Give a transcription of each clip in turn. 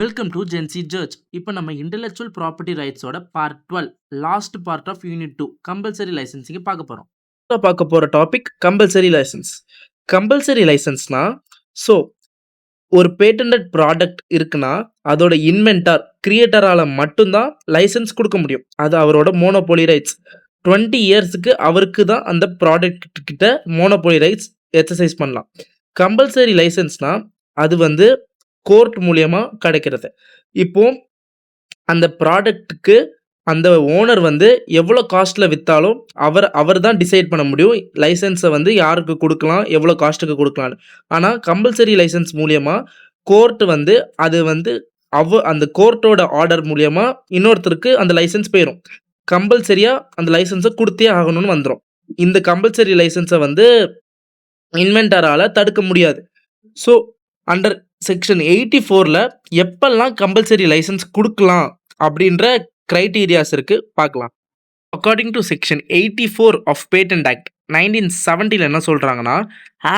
Welcome to gen Z ஜர்ச். இப்போ நம்ம இன்டெலெக்சுவல் ப்ராப்பர்ட்டி ரைட்ஸோட part 12 last part of unit 2 compulsory licensing பார்க்க போகிறோம். பார்க்க போகிற டாபிக் கம்பல்சரி லைசன்ஸ். கம்பல்சரி லைசன்ஸ்னா ஒரு பேட்டன்ட் ப்ராடக்ட் இருக்குன்னா அதோட இன்வென்டார் கிரியேட்டரால் மட்டும்தான் லைசன்ஸ் கொடுக்க முடியும். அது அவரோட மோனோபோலி ரைட்ஸ். 20 இயர்ஸுக்கு அவருக்கு தான் அந்த ப்ராடக்ட் கிட்ட மோனோபோலி ரைட்ஸ் எக்ஸசைஸ் பண்ணலாம். கம்பல்சரி லைசன்ஸ்னா அது கோர்ட் மூலியமா கிடைக்கிறது. இப்போ அந்த ப்ராடக்ட்டுக்கு அந்த ஓனர் எவ்வளோ காஸ்ட்ல வித்தாலும் அவர் தான் டிசைட் பண்ண முடியும் லைசன்ஸை யாருக்கு கொடுக்கலாம், எவ்வளோ காஸ்ட்டுக்கு கொடுக்கலான்னு. ஆனால் கம்பல்சரி லைசன்ஸ் மூலியமா கோர்ட் அந்த கோர்ட்டோட ஆர்டர் மூலியமா இன்னொருத்தருக்கு அந்த லைசன்ஸ் போயிடும். கம்பல்சரியா அந்த லைசன்ஸை கொடுத்தே ஆகணும்னு வந்துடும். இந்த கம்பல்சரி லைசன்ஸை இன்வென்டரால தடுக்க முடியாது. ஸோ அண்டர் செக்ஷன் 84ல எப்பெல்லாம் கம்பல்சரி லைசன்ஸ் கொடுக்கலாம் அப்படின்ற கிரைட்டீரியாஸ் இருக்கு, பார்க்கலாம். According to section 84 of patent act 1970 என்ன சொல்றாங்கன்னா,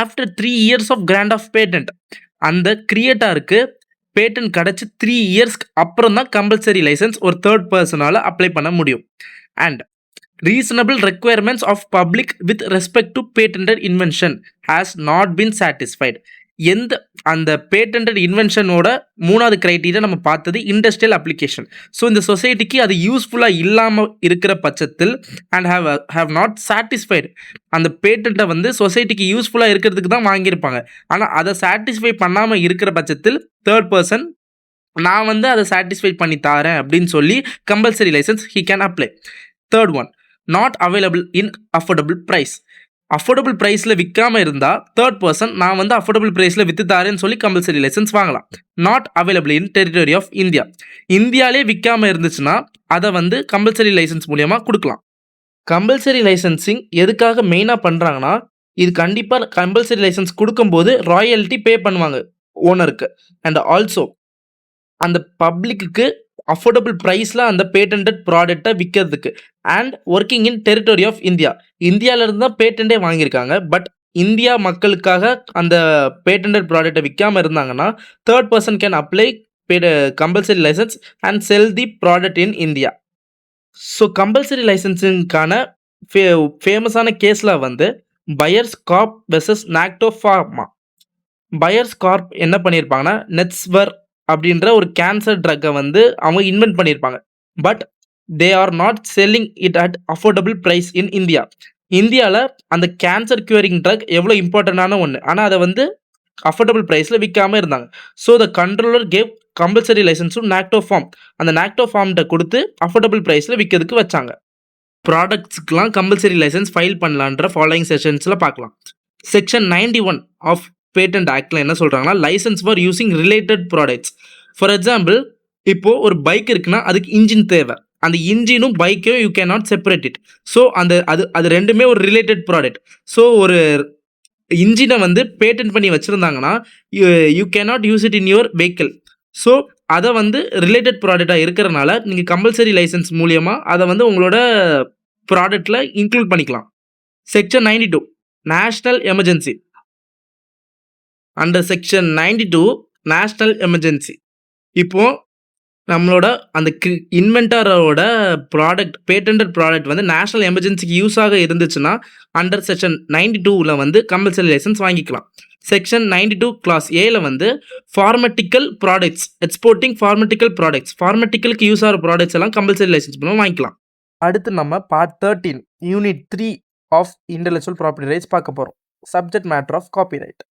after 3 years of grant of patent அந்த கிரியேட்டருக்கு பேட்டன்ட் கிடைச்சி 3 இயர்ஸ்க்கு அப்புறம் தான் கம்பல்சரி லைசன்ஸ் ஒரு தேர்ட் பர்சனால அப்ளை பண்ண முடியும். And reasonable requirements of public with respect to patented invention has not been satisfied. அந்த பேட்டன்ட் இன்வென்ஷனோட மூணாவது கிரைட்டீரியா நம்ம பார்த்தது இண்டஸ்ட்ரியல் அப்ளிகேஷன். ஸோ இந்த சொசைட்டிக்கு அது யூஸ்ஃபுல்லாக இல்லாமல் இருக்கிற பட்சத்தில் அண்ட் ஹாவ் நாட் சாட்டிஸ்ஃபைடு, அந்த பேட்டன்ட்டை சொசைட்டிக்கு யூஸ்ஃபுல்லாக இருக்கிறதுக்கு தான் வாங்கியிருப்பாங்க. ஆனால் அதை சாட்டிஸ்ஃபை பண்ணாமல் இருக்கிற பட்சத்தில் தேர்ட் பர்சன் நான் அதை சாட்டிஸ்ஃபை பண்ணி தரேன் அப்படின்னு சொல்லி compulsory license he can apply. Third one, not available in affordable price. Affordable ப்ரைஸில் விற்காமல் இருந்தால் தேர்ட் பர்சன் நான் அஃபோர்டபுள் ப்ரைஸில் விற்று தாரேன்னு சொல்லி கம்பல்சரி லைசன்ஸ் வாங்கலாம். Not available in territory of India. இந்தியாவிலே விற்காமல் இருந்துச்சுன்னா அதை கம்பல்சரி லைசன்ஸ் மூலியமாக கொடுக்கலாம். கம்பல்சரி லைசன்சிங் எதுக்காக மெயினாக பண்ணுறாங்கன்னா, இது கண்டிப்பாக கம்பல்சரி லைசன்ஸ் கொடுக்கும்போது ராயல்ட்டி பே பண்ணுவாங்க ஓனருக்கு. அண்ட் ஆல்சோ அந்த பப்ளிக்கு அஃபோர்டபுள் ப்ரைஸில் அந்த பேட்டன்ட் ப்ராடக்டை விற்கிறதுக்கு. And working in territory of India. இந்தியாவிலேருந்து தான் பேட்டன்டே வாங்கியிருக்காங்க. பட் இந்தியா மக்களுக்காக அந்த பேட்டன்ட் ப்ராடக்டை விற்காமல் இருந்தாங்கன்னா third person can apply compulsory licence and sell the product in India. So compulsory லைசன்ஸுக்கான ஃபேமஸான கேஸில் பயர்ஸ் கார்ப் வெர்சஸ் நாக்டோ ஃபார்மா. பயர்ஸ் கார்ப் என்ன பண்ணியிருப்பாங்கன்னா, நெட்ஸ்வர் அப்படின்ற ஒரு கேன்சர் ட்ரக்கை அவங்க இன்வென்ட் பண்ணியிருப்பாங்க. But they are not selling it at affordable price in India. இந்தியாவில் அந்த கேன்சர் கியூரிங் ட்ரக் எவ்வளோ இம்பார்ட்டண்டான ஒன்று, ஆனால் அதை அஃபோர்டபுள் ப்ரைஸில் விற்காமல் இருந்தாங்க. So the controller gave compulsory licence to நாக்டோ ஃபார்ம். அந்த நாக்டோ ஃபார்ம்கிட்ட கொடுத்து அஃபோர்டபுள் ப்ரைஸில் விற்கிறதுக்கு வச்சாங்க. ப்ராடக்ட்ஸ்க்குலாம் கம்பல்சரி லைசன்ஸ் ஃபைல் பண்ணலான்ற ஃபாலோயிங் செஷன்ஸில் பார்க்கலாம். செக்ஷன் 91 ஆஃப் பேட்டன்ட் ஆக்ட்ல என்ன சொல்றாங்கன்னா, licence for using related products. For example, இப்போ ஒரு பைக் இருக்குன்னா அதுக்கு இன்ஜின் தேவை. அந்த இன்ஜினும் பைக்கையும் you can not separate it. So அது ரெண்டுமே ஒரு ரிலேட்டட் ப்ராடக்ட். ஸோ ஒரு இன்ஜினை பேட்டன்ட் பண்ணி வச்சுருந்தாங்கன்னா you can not use it in your vehicle. So அதை ரிலேட்டட் ப்ராடக்டாக இருக்கிறனால நீங்கள் கம்பல்சரி லைசன்ஸ் மூலியமாக அதை உங்களோட ப்ராடக்டில் இன்க்ளூட் பண்ணிக்கலாம். Section 92 national emergency. Under section 92 national emergency, இப்போ நம்மளோட அந்த இன்வென்டரோட ப்ராடக்ட் பேட்டன்ட் ப்ராடக்ட் நேஷ்னல் எமர்ஜென்சிக்கு யூஸ் ஆக இருந்துச்சுன்னா அண்டர் செக்ஷன் 92ல கம்பல்சரி லைசன்ஸ் வாங்கிக்கலாம். செக்ஷன் 92 கிளாஸ் ஏல pharmaceutical products, exporting pharmaceutical products, ஃபார்மட்டிக்கலுக்கு யூஸ் ஆகிற ப்ராடக்ட்ஸ் எல்லாம் கம்பல்சரி லைசன்ஸ் மூலம் வாங்கிக்கலாம். அடுத்து நம்ம part 13 unit 3 of intellectual property rights பார்க்க போகிறோம். Subject matter of copyright.